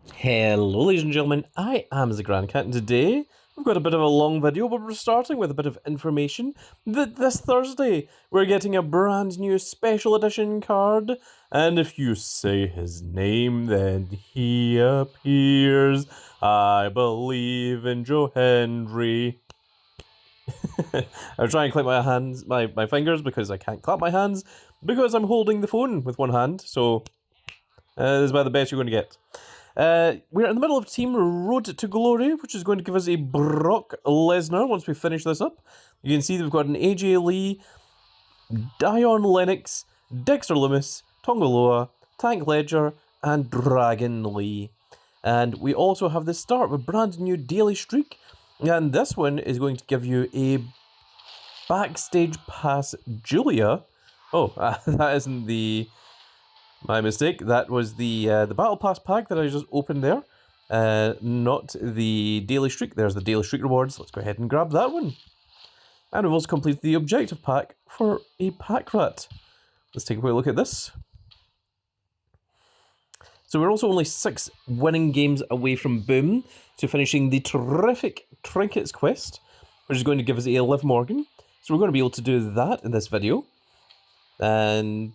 Hello ladies and gentlemen, I am the Grand Cat and today we've got a bit of a long video, but we're starting with a bit of information that this Thursday we're getting a brand new special edition card, and if you say his name then he appears. I believe in Joe Hendry. I'm trying to clip my fingers because I can't clap my hands because I'm holding the phone with one hand, so this is about the best you're going to get. We're in the middle of Team Road to Glory, which is going to give us a Brock Lesnar once we finish this up. You can see that we've got an AJ Lee, Dion Lennox, Dexter Lumis, Tongaloa, Tank Ledger, and Dragon Lee. And we also have the start of a brand new daily streak, and this one is going to give you a Backstage Pass Julia. Oh, that isn't the... My mistake. That was the Battle Pass pack that I just opened there. Not the Daily Streak. There's the Daily Streak rewards. Let's go ahead and grab that one. And we've also completed the objective pack for a pack rat. Let's take a quick look at this. So we're also only 6 winning games away from boom to finishing the terrific Trinkets quest, which is going to give us a Liv Morgan. So we're going to be able to do that in this video. And...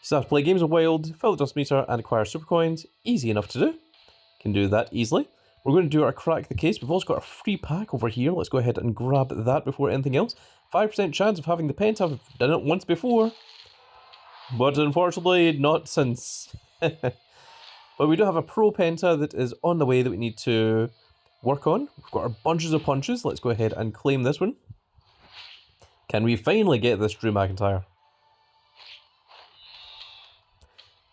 so I have to play games of Wild, fill the dust meter, and acquire super coins. Easy enough to do. Can do that easily. We're going to do our crack the case. We've also got a free pack over here. Let's go ahead and grab that before anything else. 5% chance of having the penta. I've done it once before, but unfortunately not since. But we do have a pro penta that is on the way that we need to work on. We've got our bunches of punches. Let's go ahead and claim this one. Can we finally get this Drew McIntyre?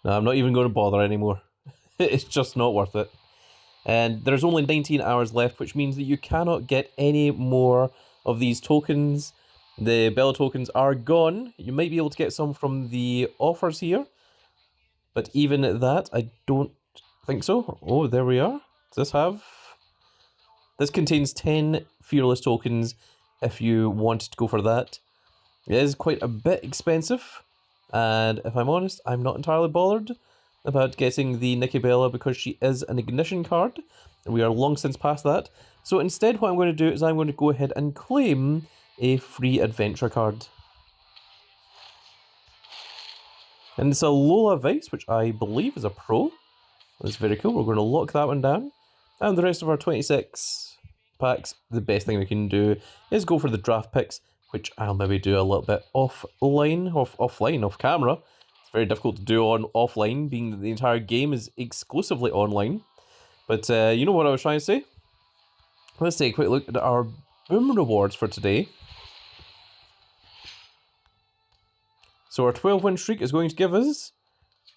No, I'm not even going to bother anymore. It's just not worth it. And there's only 19 hours left, which means that you cannot get any more of these tokens. The Bella tokens are gone. You might be able to get some from the offers here, but even at that, I don't think so. Oh, there we are. Does this have... this contains 10 Fearless tokens if you wanted to go for that. It is quite a bit expensive. And if I'm honest, I'm not entirely bothered about getting the Nikki Bella because she is an ignition card, and we are long since past that. So instead what I'm going to do is I'm going to go ahead and claim a free adventure card. And it's a Lola Vice, which I believe is a pro. That's very cool. We're going to lock that one down. And the rest of our 26 packs, the best thing we can do is go for the draft picks, which I'll maybe do a little bit offline, off camera. It's very difficult to do on offline, being that the entire game is exclusively online. But you know what I was trying to say? Let's take a quick look at our boom rewards for today. So our 12-win streak is going to give us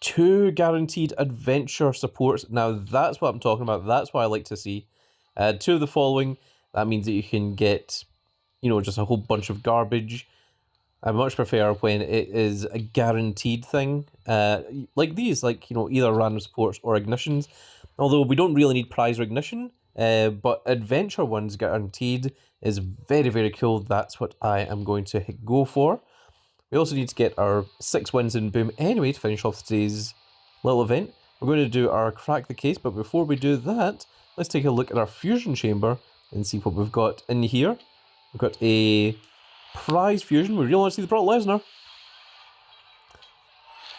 2 guaranteed adventure supports. Now that's what I'm talking about. That's what I like to see. 2 of the following. That means that you can get, you know, just a whole bunch of garbage. I much prefer when it is a guaranteed thing, like these, like, you know, either random supports or ignitions. Although we don't really need prize or ignition, but adventure ones guaranteed is very, very cool. That's what I am going to go for. We also need to get our 6 wins in boom anyway to finish off today's little event. We're going to do our crack the case, but before we do that, let's take a look at our fusion chamber and see what we've got in here. We've got a prize fusion. We really want to see the Brock Lesnar.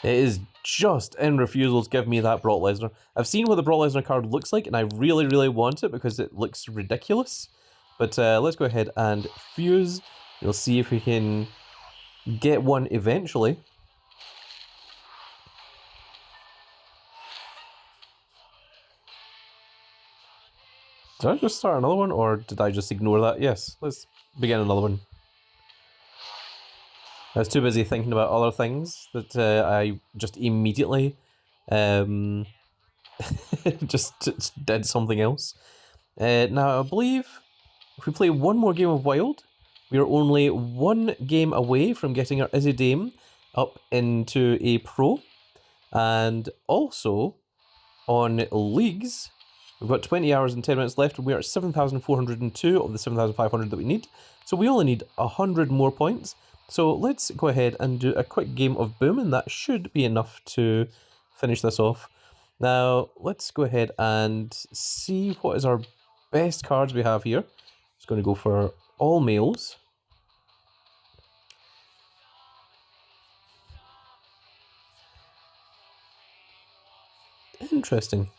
It is just in refusal to give me that Brock Lesnar. I've seen what the Brock Lesnar card looks like, and I really, really want it because it looks ridiculous. But let's go ahead and fuse. We'll see if we can get one eventually. Did I just start another one, or did I just ignore that? Yes, let's begin another one. I was too busy thinking about other things that I just immediately just did something else. Now, I believe if we play one more game of Wild, we are only 1 game away from getting our Izzy Dame up into a pro. And also, on leagues, we've got 20 hours and 10 minutes left, and we are at 7,402 of the 7,500 that we need. So we only need 100 more points. So let's go ahead and do a quick game of boom, and that should be enough to finish this off. Now, let's go ahead and see what is our best cards we have here. Just going to go for all males. Interesting.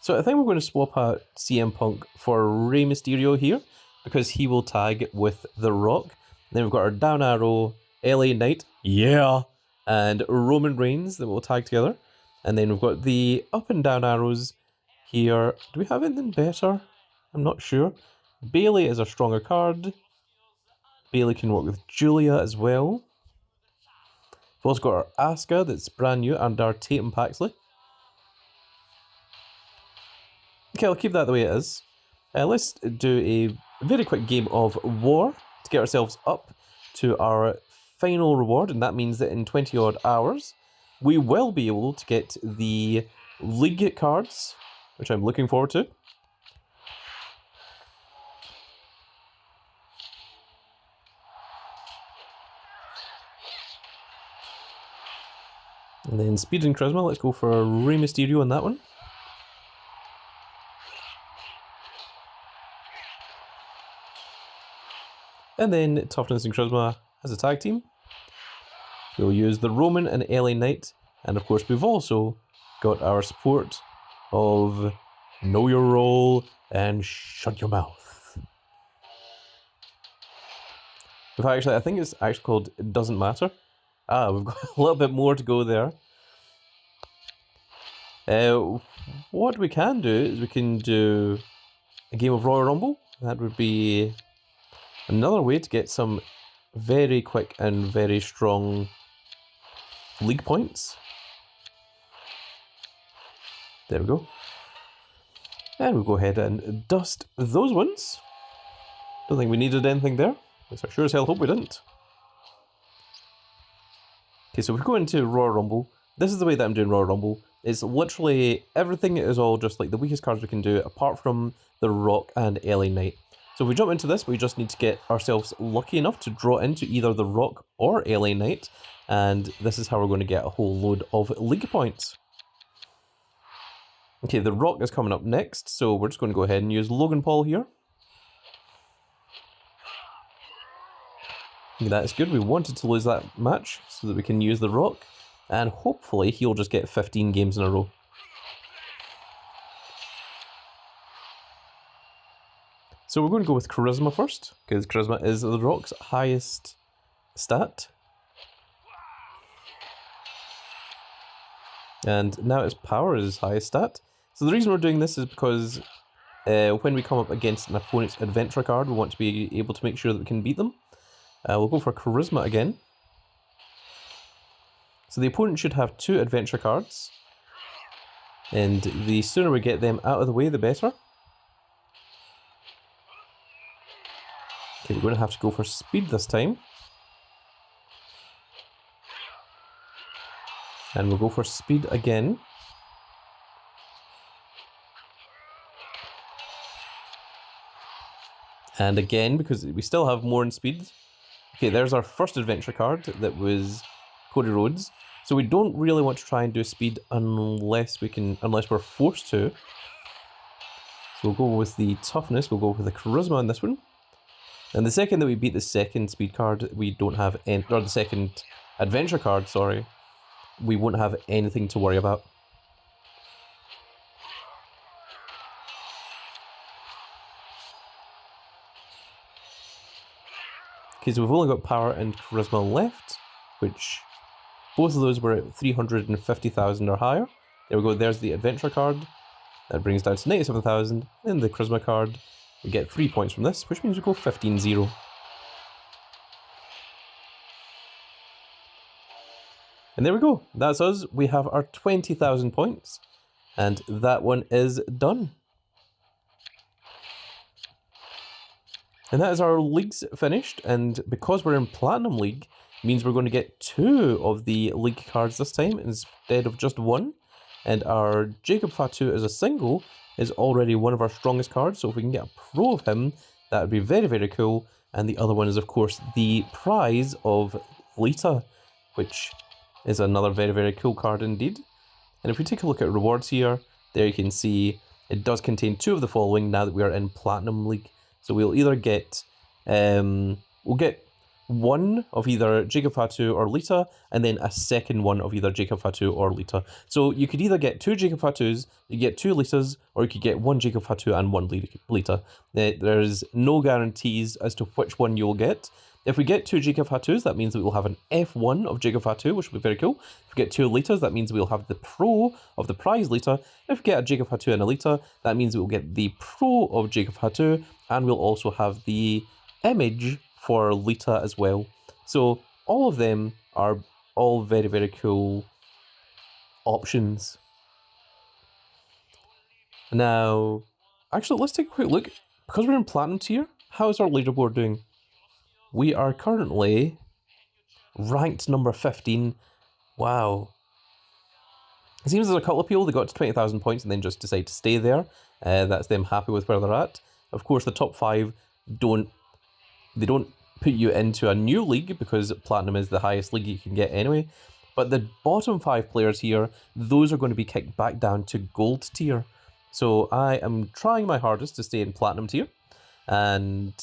So I think we're going to swap out CM Punk for Rey Mysterio here, because he will tag with The Rock. Then we've got our Down Arrow, LA Knight, yeah, and Roman Reigns that will tag together. And then we've got the Up and Down Arrows here. Do we have anything better? I'm not sure. Bailey is a stronger card. Bailey can work with Julia as well. We've also got our Asuka that's brand new, and our Tatum Paxley. Okay, I'll keep that the way it is. Let's do a very quick game of War to get ourselves up to our final reward, and that means that in 20 odd hours we will be able to get the League cards, which I'm looking forward to. And then Speed and Charisma, let's go for Rey Mysterio on that one. And then Toughness and Charisma as a tag team. We'll use the Roman and LA Knight. And of course we've also got our support of Know Your Role and Shut Your Mouth. In fact, actually, I think it's actually called It Doesn't Matter. Ah, we've got a little bit more to go there. What we can do is we can do a game of Royal Rumble. That would be another way to get some very quick and very strong league points. There we go. And we'll go ahead and dust those ones. Don't think we needed anything there. I sure as hell hope we didn't. Okay, so if we go into Royal Rumble, this is the way that I'm doing Royal Rumble. It's literally everything is all just like the weakest cards we can do, apart from The Rock and LA Knight. So if we jump into this, we just need to get ourselves lucky enough to draw into either The Rock or LA Knight, and this is how we're going to get a whole load of league points. Okay, The Rock is coming up next, so we're just going to go ahead and use Logan Paul here. That is good. We wanted to lose that match so that we can use The Rock, and hopefully he'll just get 15 games in a row. So we're going to go with Charisma first, because Charisma is The Rock's highest stat. And now its Power is his highest stat. So the reason we're doing this is because when we come up against an opponent's Adventure card, we want to be able to make sure that we can beat them. We'll go for Charisma again. So the opponent should have 2 Adventure cards, and the sooner we get them out of the way, the better. Okay, we're going to have to go for Speed this time. And we'll go for Speed again. And again, because we still have more in Speed. Okay, there's our first Adventure card that was Cody Rhodes. So we don't really want to try and do Speed unless we're forced to. So we'll go with the Toughness, we'll go with the Charisma on this one. And the second that we beat the second Speed card, we don't have any, or the second Adventure card, sorry, we won't have anything to worry about. Okay, so we've only got Power and Charisma left, which both of those were at 350,000 or higher. There we go, there's the Adventure card. That brings down to 97,000. Then the Charisma card, we get 3 points from this, which means we go 15-0. And there we go, that's us. We have our 20,000 points, and that one is done. And that is our leagues finished, and because we're in Platinum League, means we're going to get 2 of the league cards this time instead of just 1. And our Jacob Fatu as a single is already one of our strongest cards, so if we can get a pro of him, that would be very, very cool. And the other one is, of course, the prize of Lita, which is another very, very cool card indeed. And if we take a look at rewards here, there you can see it does contain 2 of the following now that we are in Platinum League. So we'll either get, we'll get 1 of either Jacob Fatu or Lita, and then a second one of either Jacob Fatu or Lita. So you could either get 2 Jacob Fatus, you get 2 Litas, or you could get 1 Jacob Fatu and 1 Lita. There's no guarantees as to which one you'll get. If we get 2 Jacob Fatus, that means that we'll have an F1 of Jacob Fatu, which will be very cool. If we get 2 Litas, that means we'll have the Pro of the prize Lita. If we get a Jacob Fatu and a Lita, that means we'll get the Pro of Jacob Fatu, and we'll also have the image for Lita as well. So all of them are all very, very cool options. Now, actually, let's take a quick look. Because we're in Platinum tier, how is our leaderboard doing? We are currently ranked number 15. Wow. It seems there's a couple of people that got to 20,000 points and then just decide to stay there. That's them happy with where they're at. Of course, the top 5 don't put you into a new league because Platinum is the highest league you can get anyway. But the bottom 5 players here, those are going to be kicked back down to Gold tier. So I am trying my hardest to stay in Platinum tier. And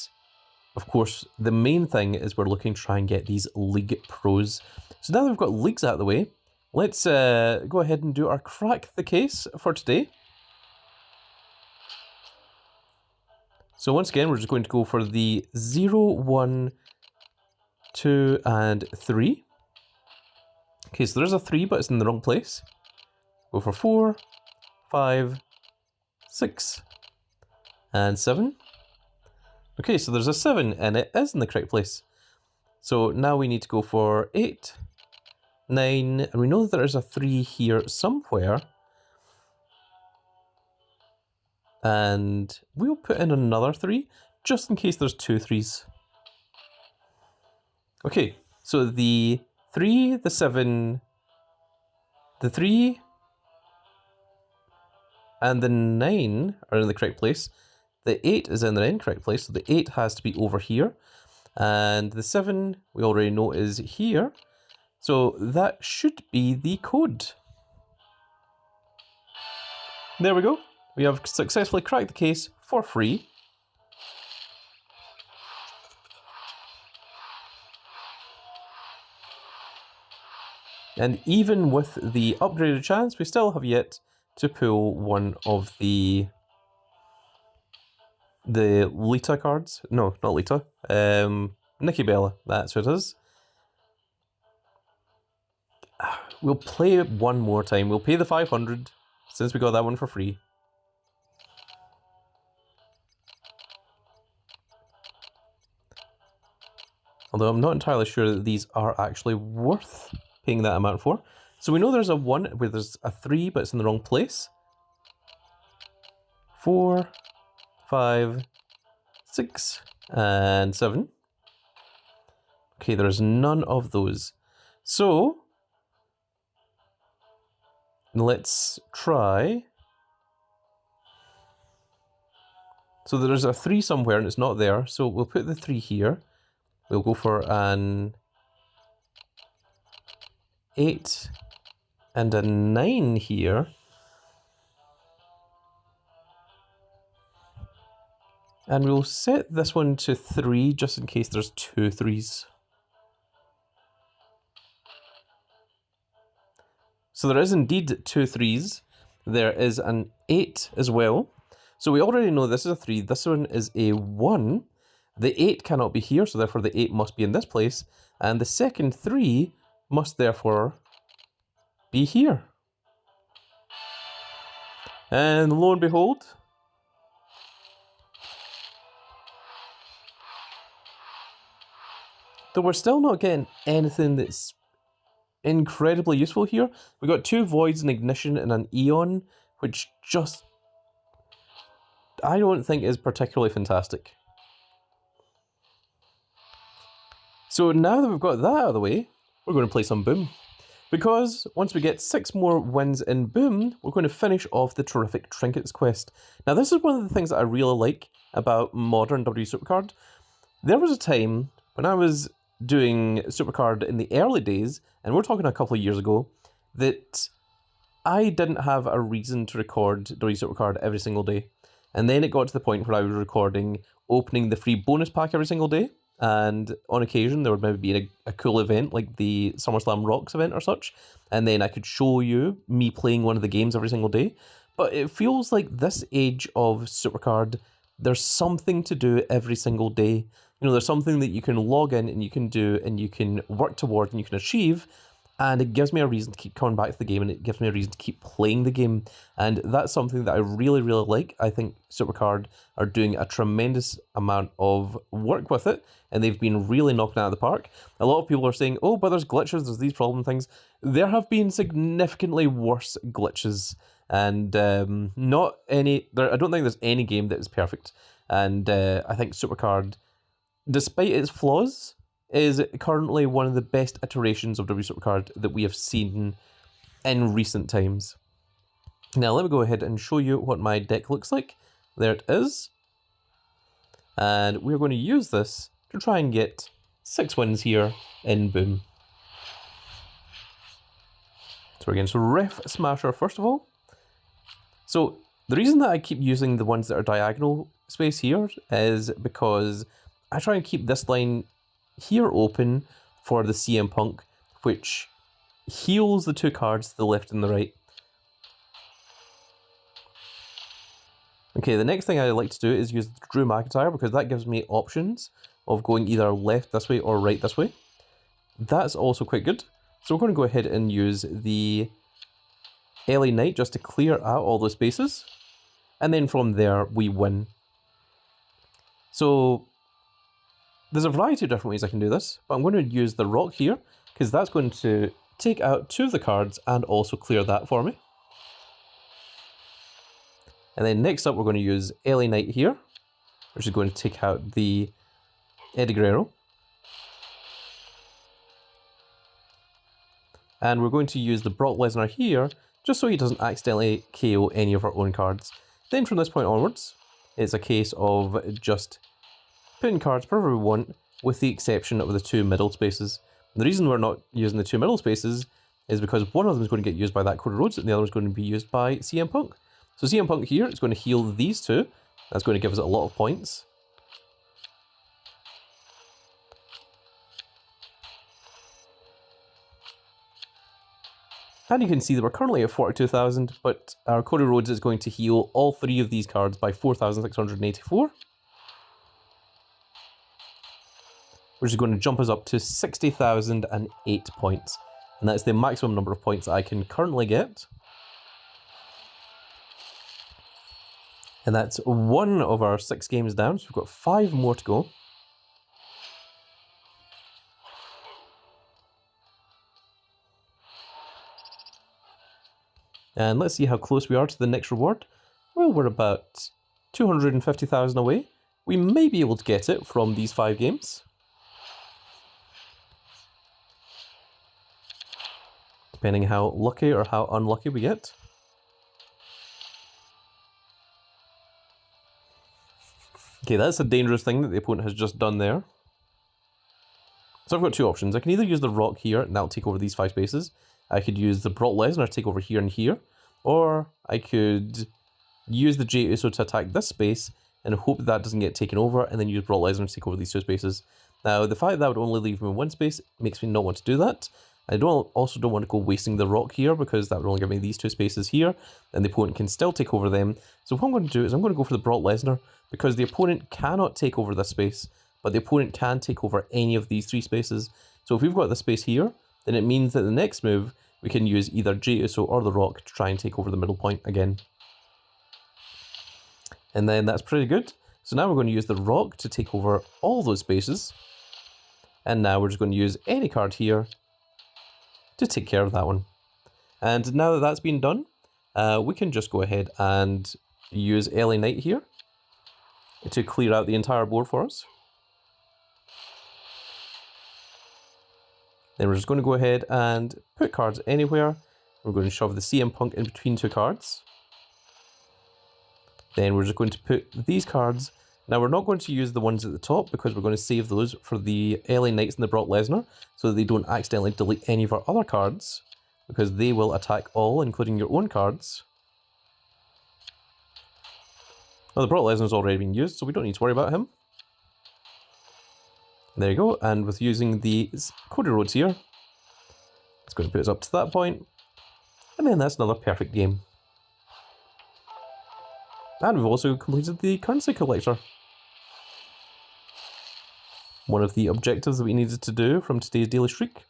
of course, the main thing is we're looking to try and get these League Pros. So now that we've got leagues out of the way, let's go ahead and do our Crack the Case for today. So once again, we're just going to go for the 0, 1, 2, and 3. Okay, so there's a 3, but it's in the wrong place. Go for 4, 5, 6, and 7. Okay, so there's a 7, and it is in the correct place. So now we need to go for 8, 9, and we know that there is a 3 here somewhere. And we'll put in another 3, just in case there's 2 3s. Okay, so the 3, the 7, the 3, and the 9 are in the correct place. The 8 is in the incorrect place, so the 8 has to be over here. And the 7, we already know, is here. So that should be the code. There we go. We have successfully cracked the case for free. And even with the upgraded chance, we still have yet to pull one of the Lita cards. No, not Lita. Nikki Bella, that's what it is. We'll play it one more time. We'll pay the 500 since we got that one for free. Although I'm not entirely sure that these are actually worth paying that amount for. So we know there's a 1 where there's a 3, but it's in the wrong place. 4, 5, 6, and 7. Okay, there's none of those. So let's try. So there's a 3 somewhere and it's not there. So we'll put the 3 here. We'll go for an 8 and a 9 here. And we'll set this one to 3 just in case there's 2 3s. So there is indeed 2 3s. There is an 8 as well. So we already know this is a 3. This one is a 1. The 8 cannot be here, so therefore the 8 must be in this place. And the second 3 must therefore be here. And lo and behold, though we're still not getting anything that's incredibly useful here. We got 2 voids, an ignition, and an eon, which just I don't think is particularly fantastic. So now that we've got that out of the way, we're going to play some Boom. Because once we get 6 more wins in Boom, we're going to finish off the Terrific Trinkets quest. Now this is one of the things that I really like about modern WWE Supercard. There was a time when I was doing Supercard in the early days, and we're talking a couple of years ago, that I didn't have a reason to record WWE Supercard every single day. And then it got to the point where I was recording opening the free bonus pack every single day, and on occasion there would maybe be a cool event like the SummerSlam Rocks event or such, and then I could show you me playing one of the games every single day. But it feels like this age of Supercard, there's something to do every single day. You know, there's something that you can log in and you can do and you can work towards and you can achieve, and it gives me a reason to keep coming back to the game, and it gives me a reason to keep playing the game. And that's something that I really, really like. I think Supercard are doing a tremendous amount of work with it, and they've been really knocking it out of the park. A lot of people are saying, oh, but there's glitches, there's these problem things. There have been significantly worse glitches, and I don't think there's any game that is perfect. And I think Supercard, despite its flaws, is currently one of the best iterations of W Supercard that we have seen in recent times. Now let me go ahead and show you what my deck looks like. There it is. And we're going to use this to try and get 6 wins here in Boom. So we're against Ref Smasher first of all. So the reason that I keep using the ones that are diagonal space here is because I try and keep this line here open for the CM Punk, which heals the 2 cards to the left and the right. Okay, the next thing I like to do is use Drew McIntyre, because that gives me options of going either left this way or right this way. That's also quite good. So we're going to go ahead and use the LA Knight just to clear out all those spaces, and then from there we win. So there's a variety of different ways I can do this, but I'm going to use the Rock here, because that's going to take out 2 of the cards and also clear that for me. And then next up we're going to use LA Knight here, which is going to take out the Eddie Guerrero. And we're going to use the Brock Lesnar here, just so he doesn't accidentally KO any of our own cards. Then from this point onwards, it's a case of just putting cards wherever we want, with the exception of the 2 middle spaces. The reason we're not using the 2 middle spaces is because one of them is going to get used by that Cody Rhodes, and the other is going to be used by CM Punk. So CM Punk here is going to heal these 2. That's going to give us a lot of points. And you can see that we're currently at 42,000, but our Cody Rhodes is going to heal all 3 of these cards by 4,684. Which is going to jump us up to 60,008 points. And that's the maximum number of points that I can currently get. And that's 1 of our 6 games down, so we've got 5 more to go. And let's see how close we are to the next reward. Well, we're about 250,000 away. We may be able to get it from these 5 games. Depending how lucky or how unlucky we get. Okay, that's a dangerous thing that the opponent has just done there. So I've got 2 options. I can either use the Rock here, and that'll take over these 5 spaces. I could use the Brock Lesnar to take over here and here. Or I could use the Jey Uso to attack this space, and hope that that doesn't get taken over, and then use Brock Lesnar to take over these 2 spaces. Now, the fact that would only leave me 1 space makes me not want to do that. I also don't want to go wasting the Rock here, because that would only give me these 2 spaces here, and the opponent can still take over them. So what I'm going to do is I'm going to go for the Brock Lesnar, because the opponent cannot take over this space, but the opponent can take over any of these 3 spaces. So if we've got this space here, then it means that the next move we can use either Jey Uso or the Rock to try and take over the middle point again. And then that's pretty good. So now we're going to use the Rock to take over all those spaces. And now we're just going to use any card here to take care of that one. And now that that's been done, we can just go ahead and use LA Knight here to clear out the entire board for us. Then we're just going to go ahead and put cards anywhere. We're going to shove the CM Punk in between 2 cards. Then we're just going to put these cards Now, we're not going to use the ones at the top because we're going to save those for the LA Knights and the Brock Lesnar so that they don't accidentally delete any of our other cards, because they will attack all, including your own cards. Well, the Brock Lesnar's already been used, so we don't need to worry about him. There you go, and with using the Cody Rhodes here, it's going to put us up to that point, and then that's another perfect game. And we've also completed the currency collector. One of the objectives that we needed to do from today's daily streak.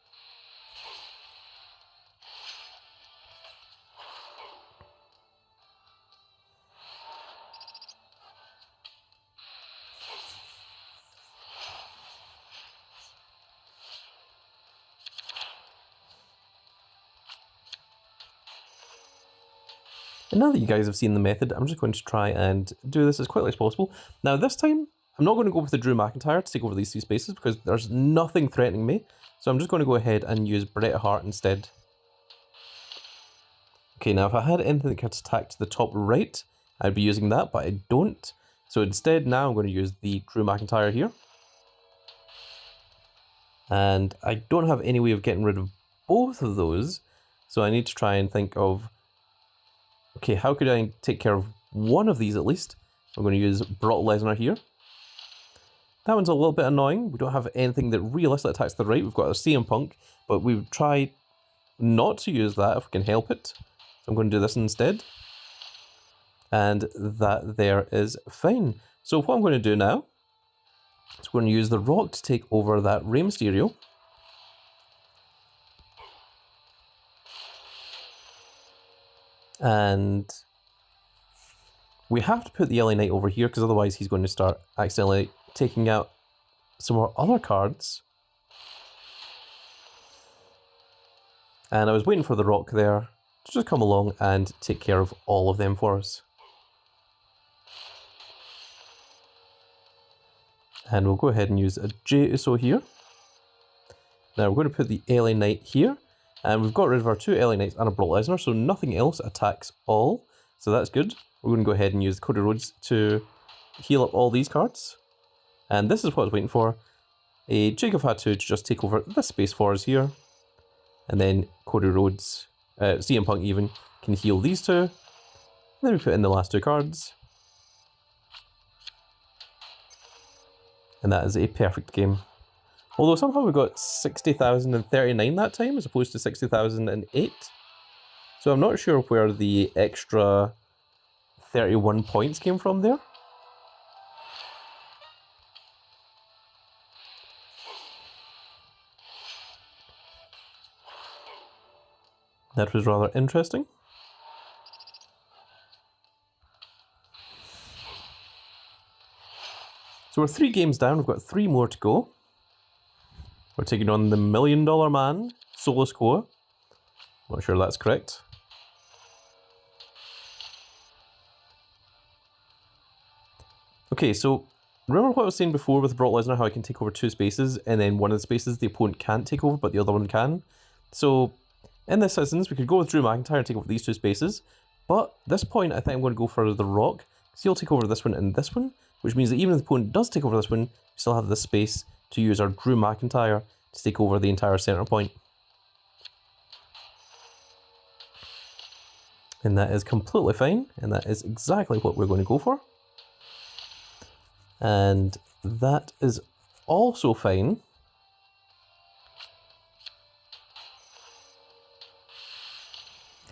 And now that you guys have seen the method, I'm just going to try and do this as quickly as possible. Now this time, I'm not going to go with the Drew McIntyre to take over these 2 spaces because there's nothing threatening me. So I'm just going to go ahead and use Bret Hart instead. Okay, now if I had anything that could attack to the top right, I'd be using that, but I don't. So instead, now I'm going to use the Drew McIntyre here. And I don't have any way of getting rid of both of those, so I need to try and think of, okay, how could I take care of one of these at least? I'm going to use Brock Lesnar here. That one's a little bit annoying. We don't have anything that realistically attacks the right. We've got a CM Punk, but we've tried not to use that if we can help it. So I'm going to do this instead. And that there is fine. So what I'm going to do now is we're going to use the Rock to take over that Rey Mysterio. And we have to put the LA Knight over here because otherwise he's going to start accidentally taking out some more other cards. And I was waiting for the Rock there to just come along and take care of all of them for us. And we'll go ahead and use a Jey Uso here. Now we're going to put the LA Knight here. And we've got rid of our 2 LA Knights and a Brock Lesnar, so nothing else attacks all. So that's good. We're going to go ahead and use Cody Rhodes to heal up all these cards. And this is what I was waiting for. A Jacob Fatu to just take over this space for us here. And then Cody Rhodes, CM Punk even, can heal these 2. And then we put in the last 2 cards. And that is a perfect game. Although somehow we got 60,039 that time as opposed to 60,008. So I'm not sure where the extra 31 points came from there. That was rather interesting. So we're 3 games down, we've got 3 more to go. We're taking on the $1 Million Man, Solo Sikoa. Not sure that's correct. Okay, so remember what I was saying before with Brock Lesnar, how I can take over 2 spaces, and then one of the spaces the opponent can't take over, but the other one can? So, in this instance, we could go with Drew McIntyre and take over these 2 spaces, but at this point, I think I'm going to go for The Rock, because he'll take over this one and this one, which means that even if the opponent does take over this one, we still have this space to use our Drew McIntyre to take over the entire center point. And that is completely fine, and that is exactly what we're going to go for. And that is also fine.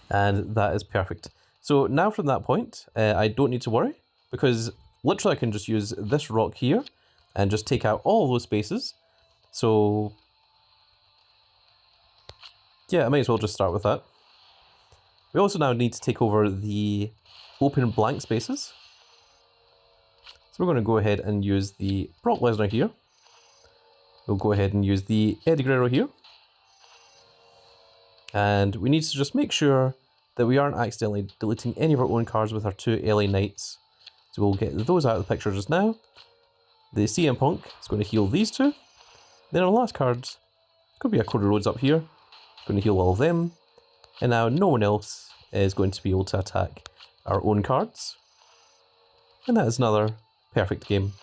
And that is perfect. So now from that point, I don't need to worry, because literally I can just use this Rock here and just take out all of those spaces. So yeah, I might as well just start with that. We also now need to take over the open blank spaces. So we're going to go ahead and use the Brock Lesnar here. We'll go ahead and use the Eddie Guerrero here. And we need to just make sure that we aren't accidentally deleting any of our own cards with our 2 LA Knights. So we'll get those out of the picture just now. The CM Punk is going to heal these 2. Then our last cards, could be a Cody Rhodes up here. It's going to heal all of them. And now no one else is going to be able to attack our own cards. And that is another perfect game.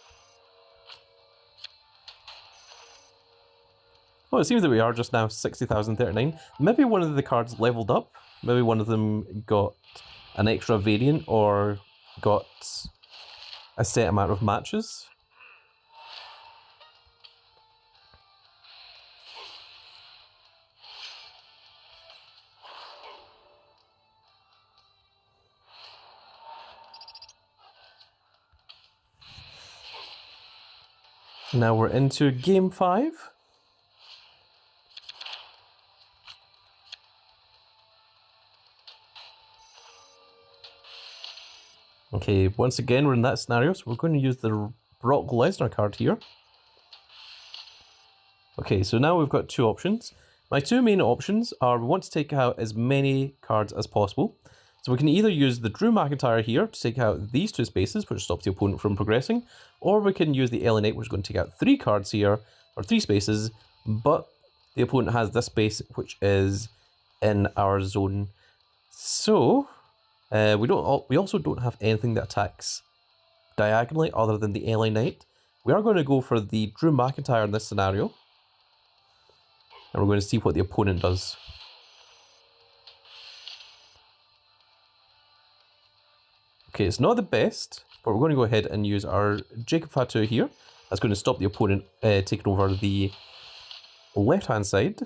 Oh, it seems that we are just now 60,039. Maybe one of the cards leveled up. Maybe one of them got an extra variant or got a set amount of matches. Now we're into game 5. Okay, once again we're in that scenario, so we're going to use the Brock Lesnar card here. Okay, so now we've got two options. My two main options are we want to take out as many cards as possible. So we can either use the Drew McIntyre here to take out these two spaces, which stops the opponent from progressing, or we can use the LA Knight, which is going to take out 3 cards here, or 3 spaces, but the opponent has this space, which is in our zone. So, we also don't have anything that attacks diagonally other than the LA Knight. We are going to go for the Drew McIntyre in this scenario, and we're going to see what the opponent does. Okay, it's not the best, but we're going to go ahead and use our Jacob Fatu here. That's going to stop the opponent taking over the left-hand side.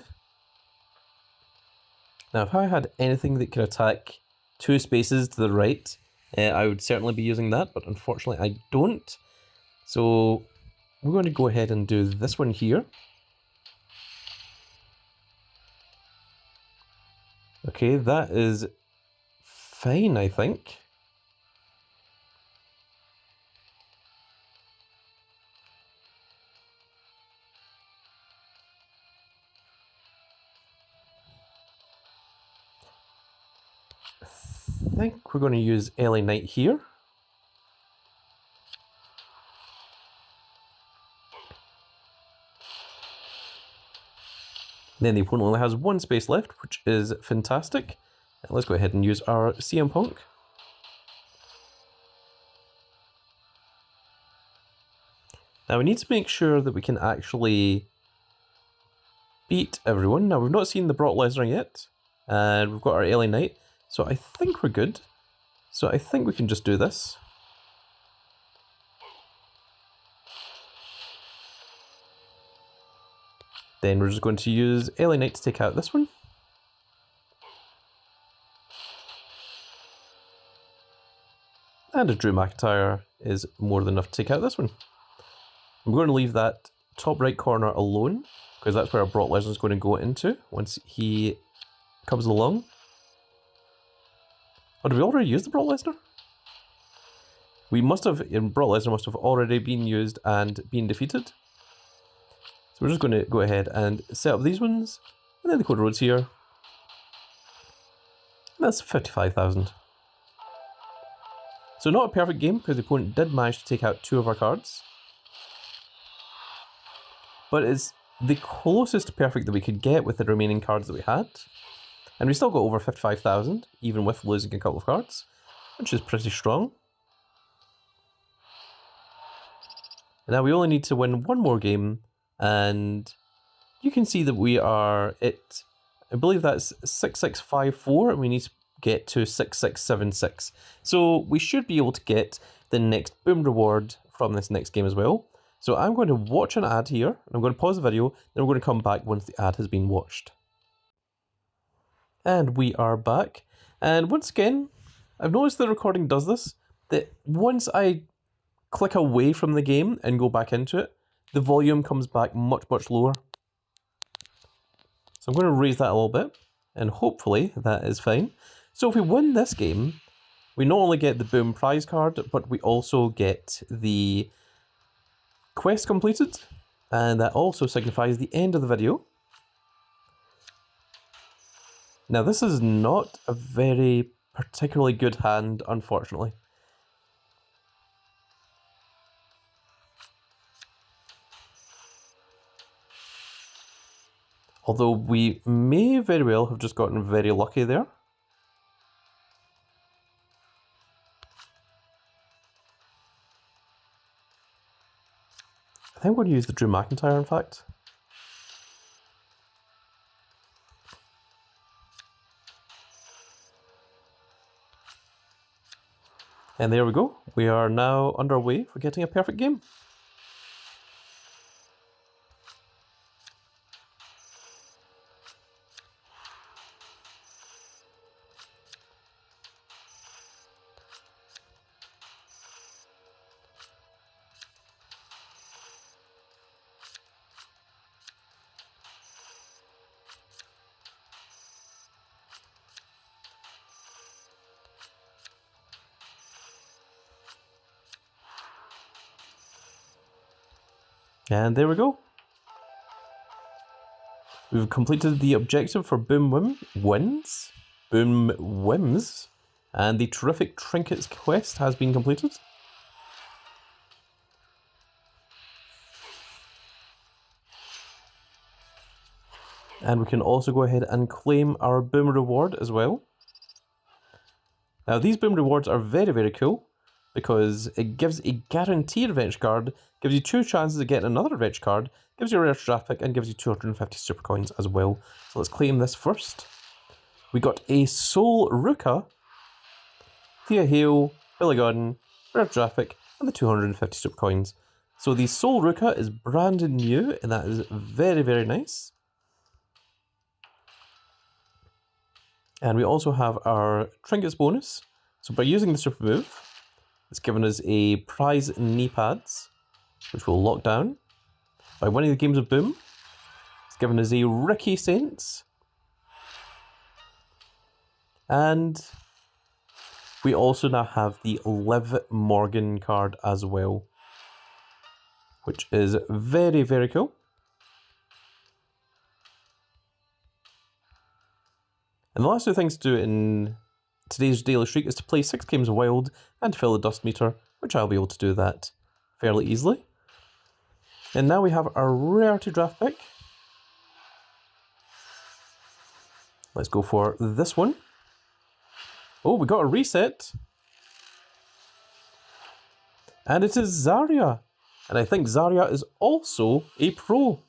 Now, if I had anything that could attack 2 spaces to the right, I would certainly be using that, but unfortunately I don't. So we're going to go ahead and do this one here. Okay, that is fine, I think. I think we're going to use LA Knight here. Then the opponent only has 1 space left, which is fantastic. And let's go ahead and use our CM Punk. Now we need to make sure that we can actually beat everyone. Now we've not seen the Brock Lesnar yet, and we've got our LA Knight. So I think we're good. So I think we can just do this. Then we're just going to use LA Knight to take out this one. And a Drew McIntyre is more than enough to take out this one. I'm going to leave that top right corner alone, because that's where our Brock Lesnar is going to go into once he comes along. Oh, did we already use the Brock Lesnar? We must have, Brock Lesnar must have already been used and been defeated. So we're just going to go ahead and set up these ones, and then the Code Roads here. And that's 55,000. So not a perfect game, because the opponent did manage to take out 2 of our cards. But it's the closest to perfect that we could get with the remaining cards that we had. And we still got over 55,000, even with losing a couple of cards, which is pretty strong. Now we only need to win 1 more game, and you can see that we are at, I believe that's 6654, and we need to get to 6676. So we should be able to get the next boom reward from this next game as well. So I'm going to watch an ad here, and I'm going to pause the video, then we're going to come back once the ad has been watched. And we are back. And once again, I've noticed the recording does this, that once I click away from the game and go back into it, the volume comes back much, much lower. So I'm going to raise that a little bit, and hopefully that is fine. So if we win this game, we not only get the Boom prize card, but we also get the quest completed, and that also signifies the end of the video. Now this is not a very particularly good hand, unfortunately. Although we may very well have just gotten very lucky there. I think I'm going to use the Drew McIntyre, in fact. And there we go. We are now underway for getting a perfect game. And there we go. We've completed the objective for Boom Whims, and the Terrific Trinkets quest has been completed. And we can also go ahead and claim our Boom reward as well. Now these Boom rewards are very, very cool, because it gives a guaranteed adventure card, gives you 2 chances of getting another adventure card, gives you a rare draft pick, and gives you 250 super coins as well. So let's claim this first. We got a Soul Ruka, Thea Hale, Billy Gunn, rare draft pick, and the 250 super coins. So the Soul Ruka is brand new, and that is very, very nice. And we also have our Trinkets bonus. So by using the super move, it's given us a prize knee pads, which we'll lock down. By winning the games of Boom, it's given us a Ricky Saints. And we also now have the Liv Morgan card as well, which is very, very cool. And the last 2 things to do in today's daily streak is to play 6 games of Wild and fill the dust meter, which I'll be able to do that fairly easily. And now we have our rarity draft pick. Let's go for this one. Oh, we got a reset. And it is Zarya. And I think Zarya is also a pro.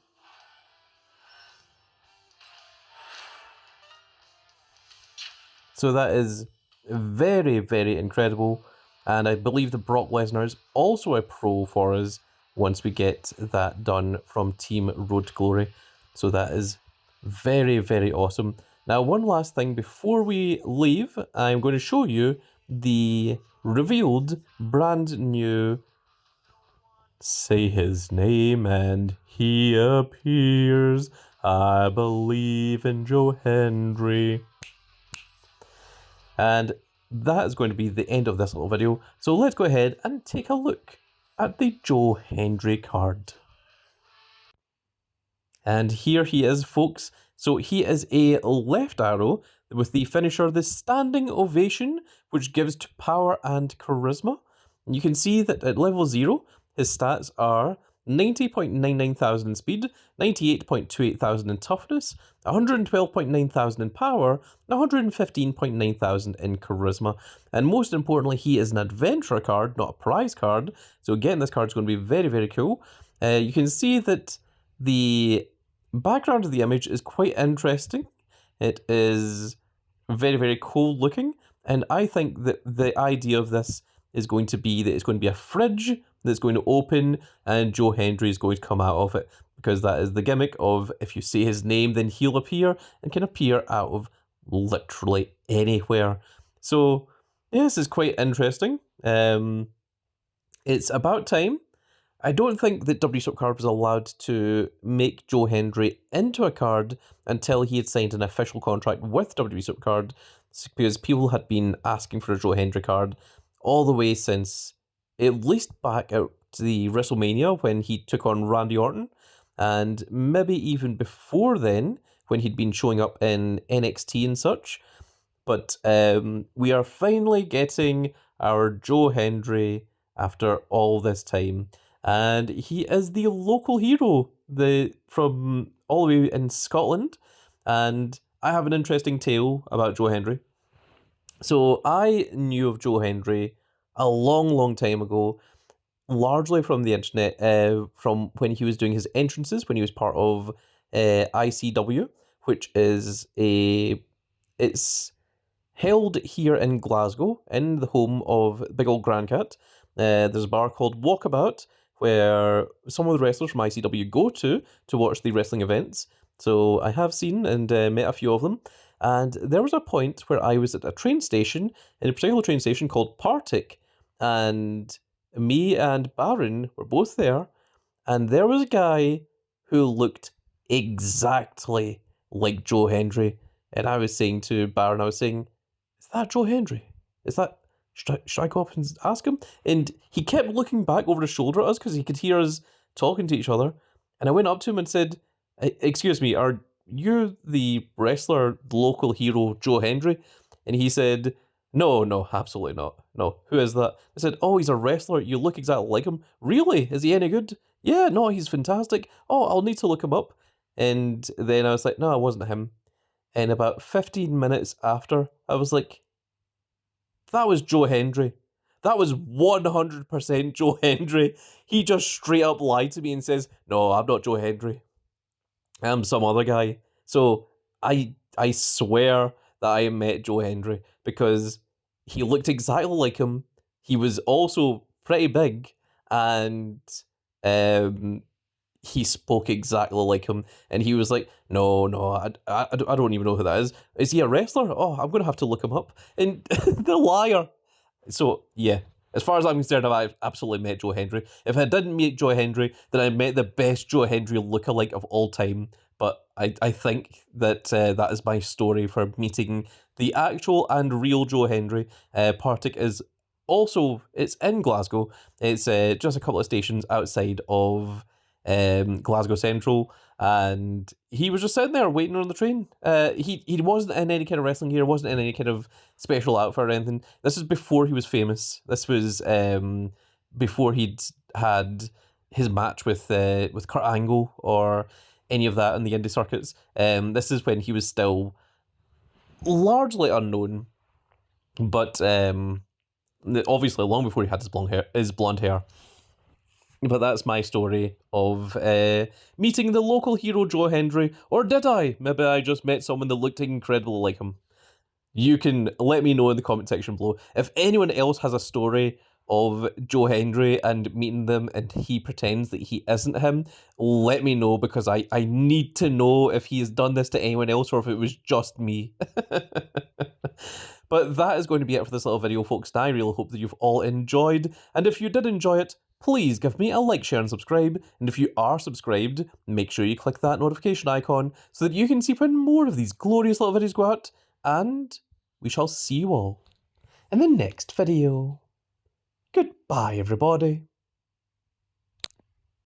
So that is very, very incredible. And I believe that Brock Lesnar is also a pro for us once we get that done from Team Road to Glory. So that is very, very awesome. Now, one last thing before we leave, I'm going to show you the revealed brand new Say His Name and He Appears. I believe in Joe Hendry. And that is going to be the end of this little video. So let's go ahead and take a look at the Joe Hendry card. And here he is, folks. So he is a left arrow with the finisher, the Standing Ovation, which gives to power and charisma. And you can see that at level 0, his stats are 90.99 thousand in speed, 98.28 thousand in toughness, 112.9 thousand in power, and 115.9 thousand in charisma. And most importantly, he is an adventurer card, not a prize card. So again, this card is going to be very, very cool. You can see that the background of the image is quite interesting. It is very, very cool looking. And I think that the idea of this is going to be that it's going to be a fridge that's going to open and Joe Hendry is going to come out of it, because that is the gimmick of if you say his name, then he'll appear and can appear out of literally anywhere. So yeah, this is quite interesting. It's about time. I don't think that WWE Supercard was allowed to make Joe Hendry into a card until he had signed an official contract with WWE Supercard, because people had been asking for a Joe Hendry card all the way since at least back out to the WrestleMania when he took on Randy Orton, and maybe even before then when he'd been showing up in NXT and such. But we are finally getting our Joe Hendry after all this time. And he is the local hero from all the way in Scotland. And I have an interesting tale about Joe Hendry. So I knew of Joe Hendry a long, long time ago. largely from the internet, from when he was doing his entrances, when he was part of ICW, which is it's held here in Glasgow, in the home of Big Old Grandcat. There's a bar called Walkabout, where some of the wrestlers from ICW go to watch the wrestling events. So I have seen and met a few of them. And there was a point where I was at a train station, in a particular train station called Partick, and me and Baron were both there, and there was a guy who looked exactly like Joe Hendry. And I was saying to Baron, I was saying, is that Joe Hendry? Is that... Should I go up and ask him? And he kept looking back over his shoulder at us because he could hear us talking to each other. And I went up to him and said, excuse me, are you the wrestler, the local hero, Joe Hendry? And he said, no, absolutely not. No, who is that? I said, oh, he's a wrestler. You look exactly like him. Really? Is he any good? Yeah, no, he's fantastic. Oh, I'll need to look him up. And then I was like, no, it wasn't him. And about 15 minutes after, I was like, that was Joe Hendry. That was 100% Joe Hendry. He just straight up lied to me and says, no, I'm not Joe Hendry. I'm some other guy. So I swear that I met Joe Hendry because he looked exactly like him. He was also pretty big, and he spoke exactly like him. And he was like, no, I don't even know who that is. Is he a wrestler? Oh, I'm going to have to look him up. And the liar. So, yeah. As far as I'm concerned, I've absolutely met Joe Hendry. If I didn't meet Joe Hendry, then I met the best Joe Hendry lookalike of all time. But I think that that is my story for meeting the actual and real Joe Hendry. Partick is also, it's in Glasgow. It's just a couple of stations outside of Glasgow Central, and he was just sitting there waiting on the train. He wasn't in any kind of wrestling gear, wasn't in any kind of special outfit or anything. This is before he was famous. This was before he'd had his match with Kurt Angle or any of that in the indie circuits. This is when he was still largely unknown, but obviously long before he had his blonde hair. But that's my story of meeting the local hero Joe Hendry. Or did I? Maybe I just met someone that looked incredibly like him. You can let me know in the comment section below. If anyone else has a story of Joe Hendry and meeting them and he pretends that he isn't him, let me know, because I need to know if he has done this to anyone else or if it was just me. But that is going to be it for this little video, folks. And I really hope that you've all enjoyed. And if you did enjoy it, please give me a like, share, and subscribe. And if you are subscribed, make sure you click that notification icon so that you can see when more of these glorious little videos go out. And we shall see you all in the next video. Goodbye, everybody.